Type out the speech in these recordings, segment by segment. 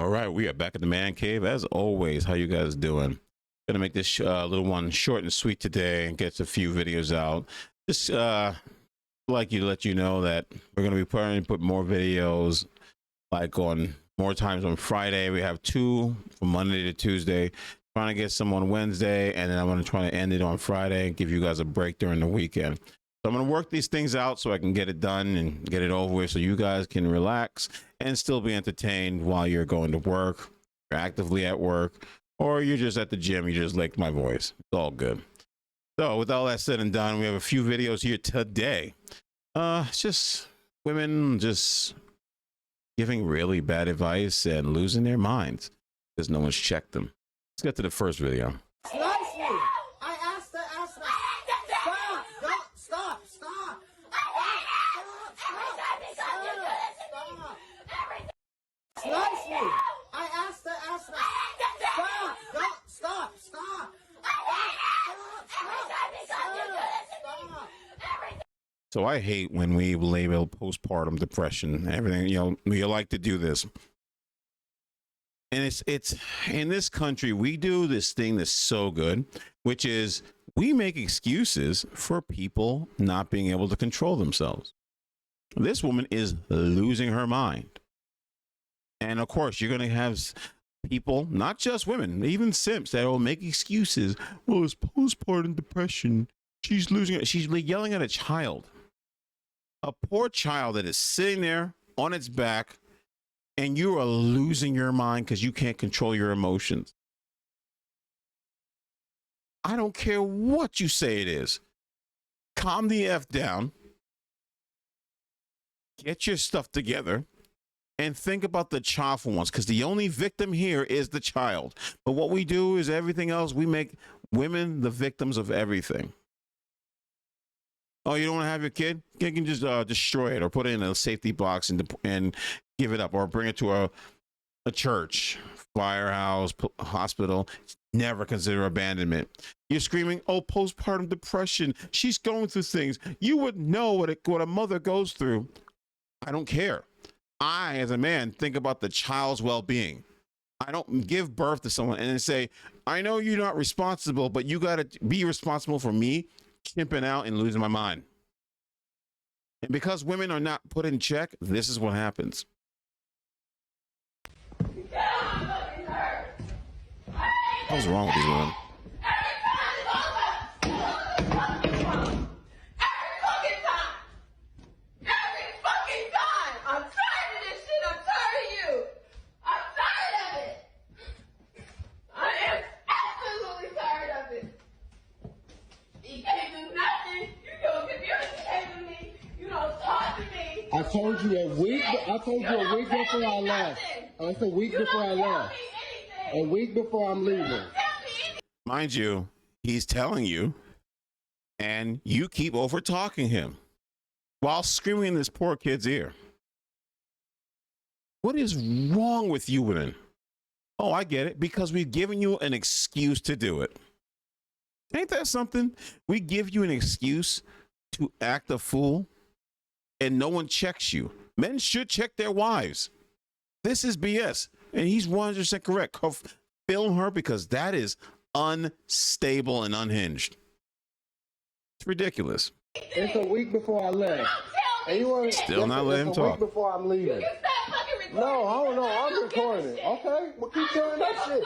All right, we are back at the man cave as always. How you guys doing? Gonna make this little one short and sweet today and get a few videos out. Just like you let you know that we're gonna be put more videos like on more times on Friday. We have 2 from Monday to Tuesday. Trying to get some on Wednesday, and then I'm gonna try to end it on Friday and give you guys a break during the weekend. So I'm gonna work these things out so I can get it done and get it over with so you guys can relax and still be entertained while you're going to work, you're actively at work, or you're just at the gym, you just like my voice. It's all good. So with all that said and done, we have a few videos here today. It's just women just giving really bad advice and losing their minds because no one's checked them. Let's get to the first video. Nicely. I asked her. Stop. Don't. Stop. Nicely. I asked her. Stop. Don't. Stop. So I hate when we label postpartum depression, everything, we like to do this. And it's in this country, we do this thing that's so good, which is we make excuses for people not being able to control themselves. This woman is losing her mind. And of course, you're going to have people, not just women, even simps that will make excuses. Well, it's postpartum depression. She's losing it. She's yelling at a child, a poor child that is sitting there on its back, and you are losing your mind because you can't control your emotions. I don't care what you say it is. Calm the F down. Get your stuff together and think about the child for once, because the only victim here is the child. But what we do is everything else, we make women the victims of everything. Oh, you don't want to have your kid? You can just destroy it or put it in a safety box and give it up, or bring it to a church, firehouse, hospital. Never consider abandonment. You're screaming, oh, postpartum depression. She's going through things. You would know what a mother goes through. I don't care. I, as a man, think about the child's well-being. I don't give birth to someone and then say, I know you're not responsible, but you got to be responsible for me chimping out and losing my mind. And because women are not put in check, this is what happens. What's wrong with these women? I told you a week before I left. It's a week before I left. A week before I'm leaving. Mind you, he's telling you, and you keep over talking him while screaming in this poor kid's ear. What is wrong with you women? Oh, I get it. Because we've given you an excuse to do it. Ain't that something? We give you an excuse to act a fool, and no one checks you. Men should check their wives. This is BS. And he's 100% correct. Film her, because that is unstable and unhinged. It's ridiculous. It's a week before I left. And you want Still not let him talk. Week before I'm leaving. No, I don't know. I'm recording it. Okay? Well, keep tearing that shit.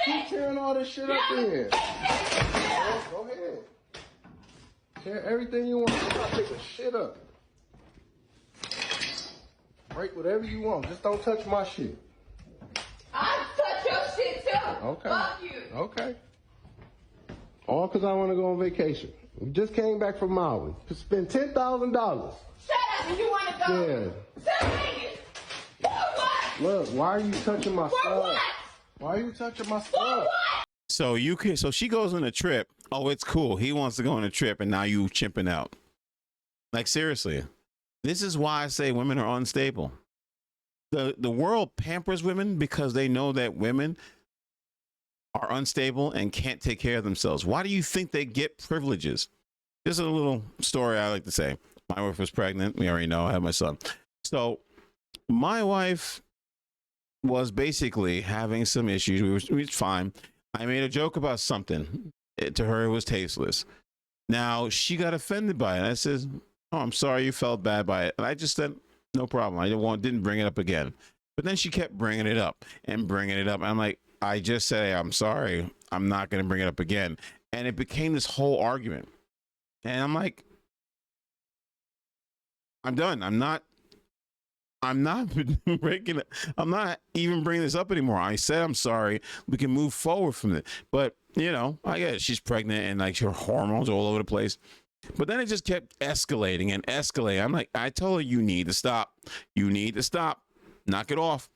Keep tearing all this shit up in. Go ahead. Tear everything you want. I'll pick the shit up. Break whatever you want. Just don't touch my shit. I'll touch your shit too. Okay. Fuck you. Okay. All because I want to go on vacation. We just came back from Maui. To spend $10,000. Shut up and you want to go. Yeah. Tell me. For what? Look, why are you touching my For stuff? what? Why are you touching my For stuff? what? So she goes on a trip. Oh, it's cool. He wants to go on a trip, and now you chimping out. Like, seriously. This is why I say women are unstable. The world pampers women because they know that women are unstable and can't take care of themselves. Why do you think they get privileges? This is a little story I like to say. My wife was pregnant. We already know I have my son. So my wife was basically having some issues. We were fine. I made a joke about something. To her, it was tasteless. Now she got offended by it. I says, "Oh, I'm sorry you felt bad by it." And I just said, "No problem." I didn't bring it up again. But then she kept bringing it up and bringing it up. I'm like, I just say, "I'm sorry. I'm not going to bring it up again." And it became this whole argument. And I'm like, I'm done. I'm not breaking it. I'm not even bringing this up anymore. I said I'm sorry. We can move forward from it. But I get it. She's pregnant and like her hormones are all over the place. But then it just kept escalating and escalating. I'm like, I told her you need to stop. You need to stop. Knock it off.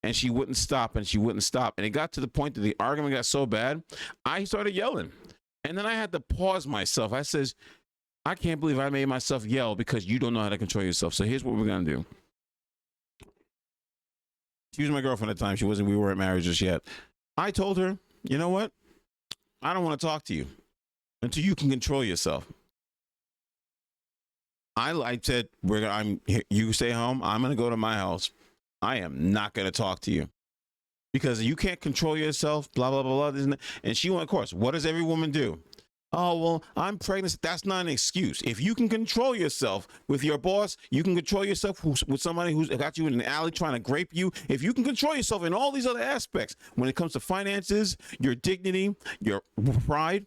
And she wouldn't stop and she wouldn't stop. And it got to the point that the argument got so bad, I started yelling. And then I had to pause myself. I says, I can't believe I made myself yell because you don't know how to control yourself. So here's what we're going to do. She was my girlfriend at the time. We weren't married just yet. I told her, you know what? I don't want to talk to you until you can control yourself. I said, you stay home. I'm going to go to my house. I am not going to talk to you because you can't control yourself, blah, blah, blah, blah. And she went, of course, what does every woman do? Oh, well, I'm pregnant. That's not an excuse. If you can control yourself with your boss, you can control yourself with somebody who's got you in an alley trying to grape you. If you can control yourself in all these other aspects, when it comes to finances, your dignity, your pride,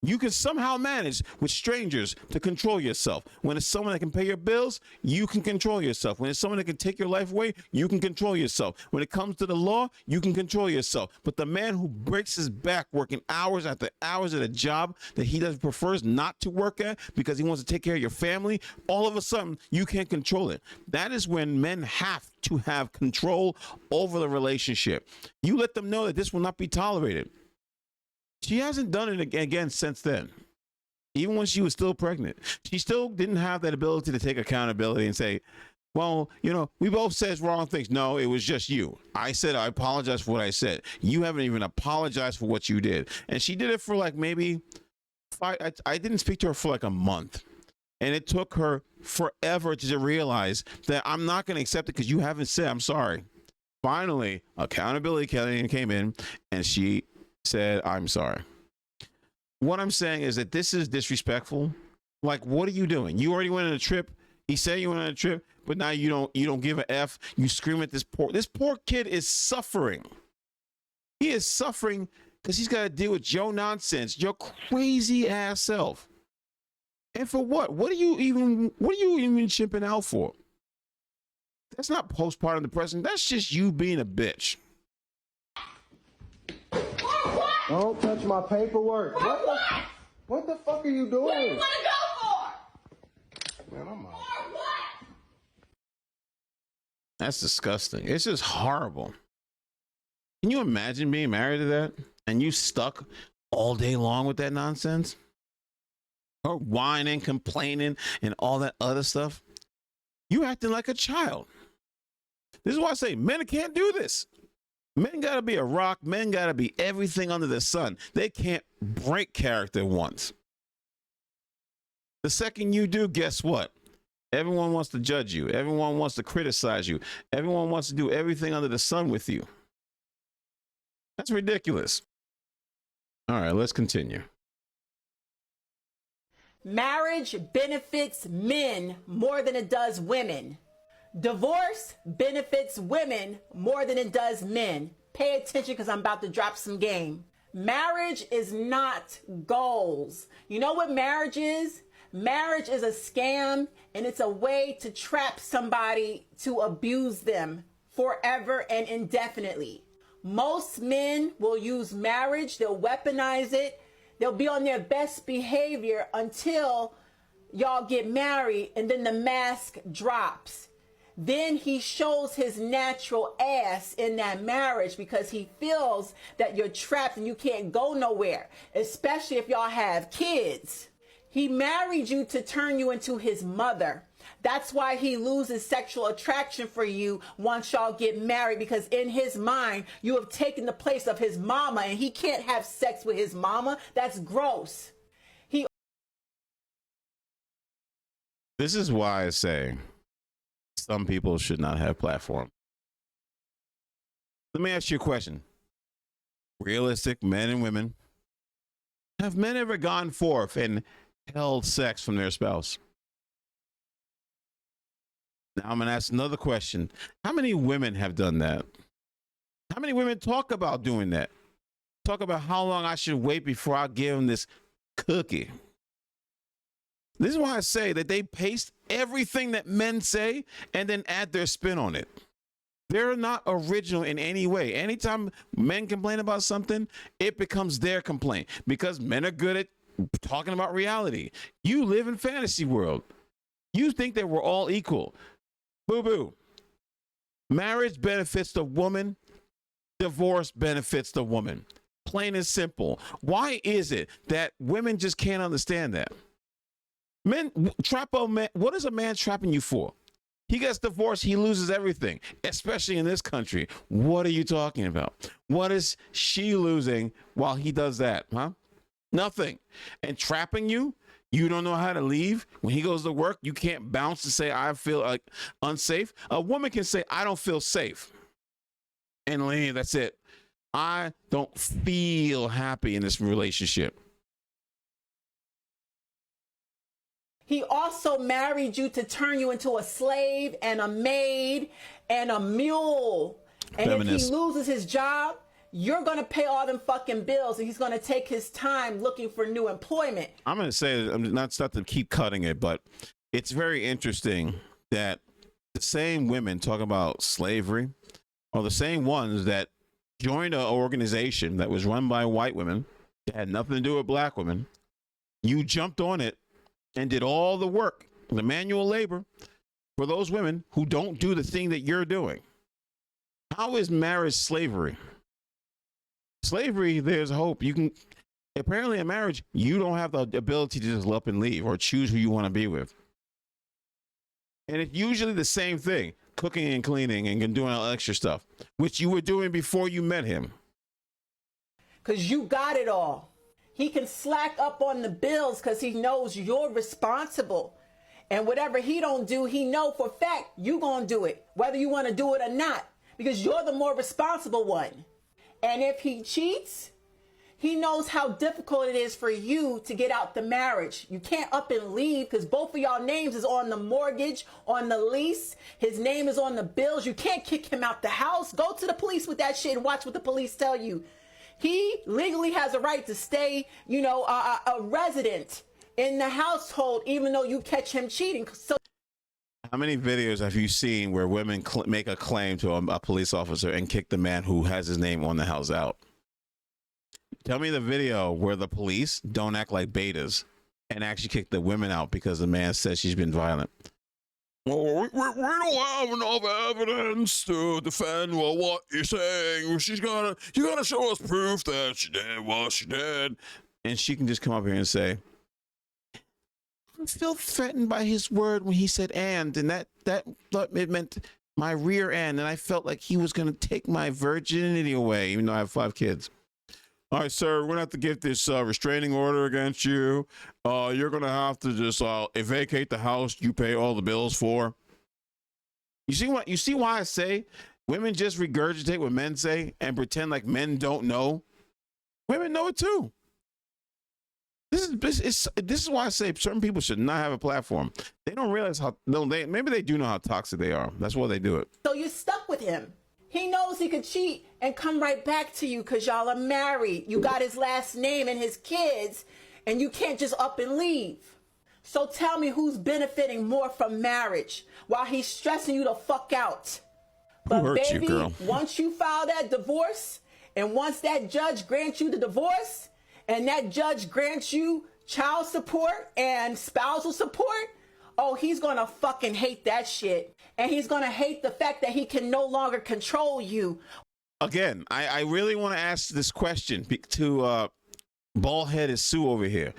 you can somehow manage with strangers to control yourself. When it's someone that can pay your bills, you can control yourself. When it's someone that can take your life away, you can control yourself. When it comes to the law, you can control yourself. But the man who breaks his back working hours after hours at a job that he prefers not to work at because he wants to take care of your family, all of a sudden, you can't control it. That is when men have to have control over the relationship. You let them know that this will not be tolerated. She hasn't done it again since then. Even when she was still pregnant, she still didn't have that ability to take accountability and say, well, we both said wrong things. No, it was just you. I said, I apologize for what I said. You haven't even apologized for what you did. And she did it for like maybe I didn't speak to her for like a month. And it took her forever to realize that I'm not going to accept it because you haven't said I'm sorry. Finally, accountability came in and she said, I'm sorry. What I'm saying is that this is disrespectful. Like, what are you doing? You already went on a trip. He said you went on a trip, but now you don't give a F. You scream at this poor kid is suffering. He is suffering because he's got to deal with your nonsense, your crazy ass self. And for what? What are you even chimping out for? That's not postpartum depression. That's just you being a bitch. Don't touch my paperwork. What the fuck are you doing? What do you want to go for? Man, I'm out. What? That's disgusting. It's just horrible. Can you imagine being married to that and you stuck all day long with that nonsense? Or whining, complaining, and all that other stuff? You acting like a child. This is why I say men can't do this. Men got to be a rock. Men got to be everything under the sun. They can't break character once. The second you do, guess what? Everyone wants to judge you. Everyone wants to criticize you. Everyone wants to do everything under the sun with you. That's ridiculous. All right, let's continue. Marriage benefits men more than it does women. Divorce benefits women more than it does men. Pay attention because I'm about to drop some game. Marriage is not goals. You know what marriage is? Marriage is a scam, and it's a way to trap somebody to abuse them forever and indefinitely. Most men will use marriage, they'll weaponize it, they'll be on their best behavior until y'all get married, and then the mask drops. Then he shows his natural ass in that marriage because he feels that you're trapped and you can't go nowhere, especially if y'all have kids. He married you to turn you into his mother. That's why he loses sexual attraction for you once y'all get married, because in his mind, you have taken the place of his mama and he can't have sex with his mama. That's gross. This is why I say some people should not have platform. Let me ask you a question. Realistic men and women. Have men ever gone forth and held sex from their spouse? Now I'm going to ask another question. How many women have done that? How many women talk about doing that? Talk about how long I should wait before I give them this cookie. This is why I say that they paste everything that men say and then add their spin on it. They're not original in any way. Anytime men complain about something, it becomes their complaint because men are good at talking about reality. You live in fantasy world. You think that we're all equal. Boo-boo. Marriage benefits the woman. Divorce benefits the woman. Plain and simple. Why is it that women just can't understand that? Men, what is a man trapping you for? He gets divorced, he loses everything, especially in this country. What are you talking about? What is she losing while he does that, huh? Nothing. And trapping you, you don't know how to leave. When he goes to work, you can't bounce and say, I feel like unsafe. A woman can say, I don't feel safe. And leave, that's it. I don't feel happy in this relationship. He also married you to turn you into a slave and a maid and a mule. And Feminist. if he loses his job, you're going to pay all them fucking bills and he's going to take his time looking for new employment. I'm going to say, I'm not to keep cutting it, but it's very interesting that the same women talk about slavery are the same ones that joined an organization that was run by white women that had nothing to do with black women. You jumped on it and did all the work, the manual labor for those women who don't do the thing that you're doing. How is marriage slavery? Slavery, there's hope. You can, apparently in marriage, you don't have the ability to just up and leave or choose who you want to be with. And it's usually the same thing, cooking and cleaning and doing all extra stuff, which you were doing before you met him. Because you got it all. He can slack up on the bills because he knows you're responsible. And whatever he don't do, he know for a fact you gonna do it, whether you want to do it or not, because you're the more responsible one. And if he cheats, he knows how difficult it is for you to get out the marriage. You can't up and leave because both of y'all names is on the mortgage, on the lease. His name is on the bills. You can't kick him out the house. Go to the police with that shit and watch what the police tell you. He legally has a right to stay, a resident in the household, even though you catch him cheating. So, how many videos have you seen where women make a claim to a police officer and kick the man who has his name on the house out? Tell me the video where the police don't act like betas and actually kick the women out because the man says she's been violent. Well, we don't have enough evidence to defend what you're saying. You gotta show us proof that she did what she did. And she can just come up here and say, I feel threatened by his word when he said and that it meant my rear end, and I felt like he was gonna take my virginity away, even though I have 5 kids. All right, sir, we're going to have to get this restraining order against you. You're going to have to just vacate the house you pay all the bills for. You see why I say women just regurgitate what men say and pretend like men don't know? Women know it too. This is why I say certain people should not have a platform. They don't realize maybe they do know how toxic they are. That's why they do it. So you're stuck with him. He knows he could cheat and come right back to you because y'all are married. You got his last name and his kids, and you can't just up and leave. So tell me who's benefiting more from marriage while he's stressing you the fuck out. But who hurt baby, you, girl? Once you file that divorce, and once that judge grants you the divorce, and that judge grants you child support and spousal support, oh, he's gonna fucking hate that shit. And he's gonna hate the fact that he can no longer control you. Again, I really want to ask this question to bald-headed Sue over here.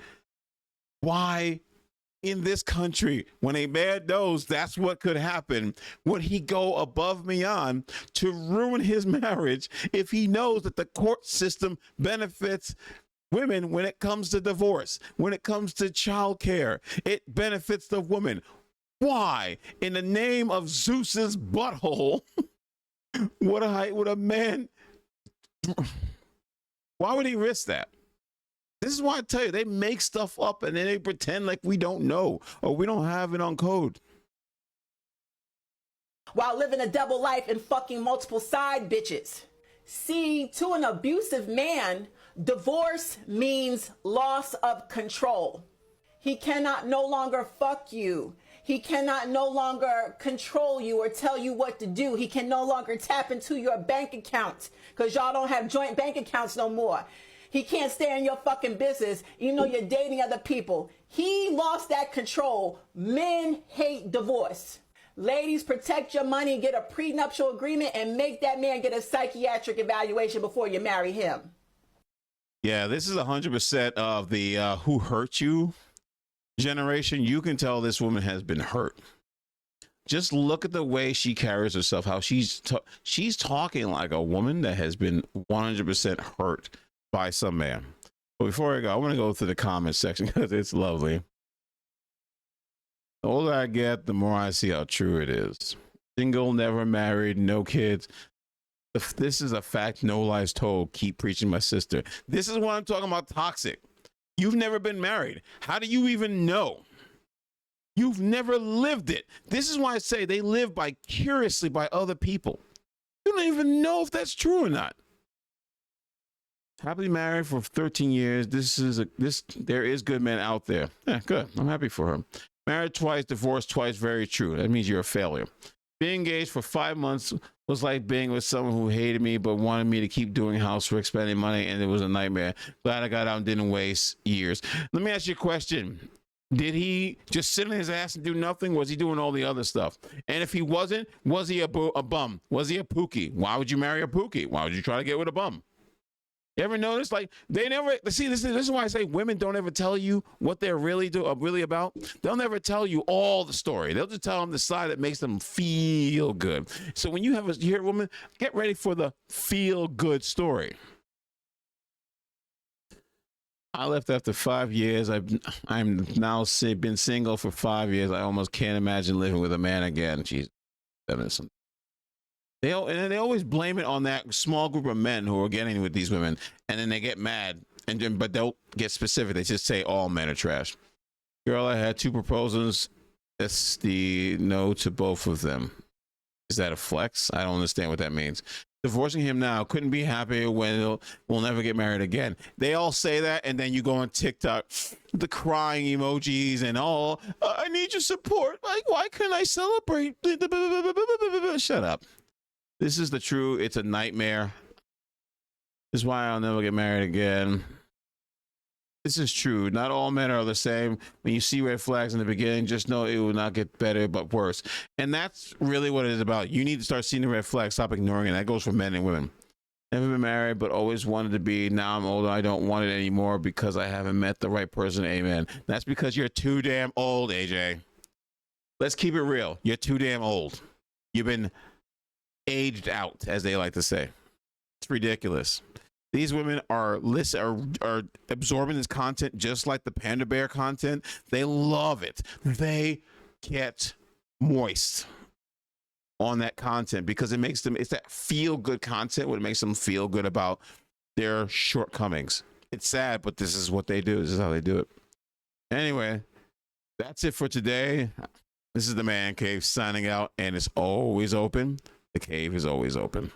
Why in this country, when a man knows that's what could happen, would he go above and beyond to ruin his marriage if he knows that the court system benefits women when it comes to divorce, when it comes to child care? It benefits the woman. Why, in the name of Zeus's butthole, What a man. Why would he risk that? This is why I tell you, they make stuff up and then they pretend like we don't know or we don't have it on code. While living a double life and fucking multiple side bitches. See, to an abusive man, divorce means loss of control. He cannot no longer fuck you. He cannot no longer control you or tell you what to do. He can no longer tap into your bank account because y'all don't have joint bank accounts no more. He can't stay in your fucking business. You know you're dating other people. He lost that control. Men hate divorce. Ladies, protect your money, get a prenuptial agreement, and make that man get a psychiatric evaluation before you marry him. Yeah, this is 100% of the who hurt you generation. You can tell this woman has been hurt. Just look at the way she carries herself, how she's talking like a woman that has been 100% hurt by some man. But before I go, I want to go through the comment section because it's lovely. The older I get, the more I see how true it is. Single, never married, no kids. If this is a fact, no lies told. Keep preaching, my sister. This is what I'm talking about, toxic. You've never been married. How do you even know? You've never lived it. This is why I say they live vicariously by other people. You don't even know if that's true or not. Happily married for 13 years. There is good men out there. Yeah, good. I'm happy for her. Married twice, divorced twice. Very true. That means you're a failure. Being engaged for 5 months was like being with someone who hated me but wanted me to keep doing housework, spending money, and it was a nightmare. Glad I got out and didn't waste years. Let me ask you a question. Did he just sit on his ass and do nothing? Was he doing all the other stuff? And if he wasn't, was he a bum? Was he a pookie? Why would you marry a pookie? Why would you try to get with a bum? You ever notice, like, they never see this is why I say women don't ever tell you what they're really about. They'll never tell you all the story. They'll just tell them the side that makes them feel good. So when you hear a woman, get ready for the feel good story. I left after 5 years. I'm now been single for 5 years. I almost can't imagine living with a man again. Jeez, they always blame it on that small group of men who are getting with these women, and then they get mad, but they'll get specific. They just say all men are trash. Girl, I had 2 proposals. That's the no to both of them. Is that a flex? I don't understand what that means. Divorcing him now, couldn't be happier when we'll never get married again. They all say that, and then you go on TikTok, the crying emojis and all. I need your support. Like, why can't I celebrate? Shut up. This is the truth. It's a nightmare. This is why I'll never get married again. This is true. Not all men are the same. When you see red flags in the beginning, just know it will not get better, but worse. And that's really what it is about. You need to start seeing the red flags. Stop ignoring it. That goes for men and women. Never been married, but always wanted to be. Now I'm older. I don't want it anymore because I haven't met the right person. Amen. That's because you're too damn old, AJ. Let's keep it real. You're too damn old. You've been aged out, as they like to say. It's ridiculous. These women are absorbing this content just like the panda bear content. They love it. They get moist on that content because it makes them, it's that feel good content where it makes them feel good about their shortcomings. It's sad, but this is what they do. This is how they do it. Anyway, that's it for today. This is the Man Cave signing out, and it's always open. The cave is always open.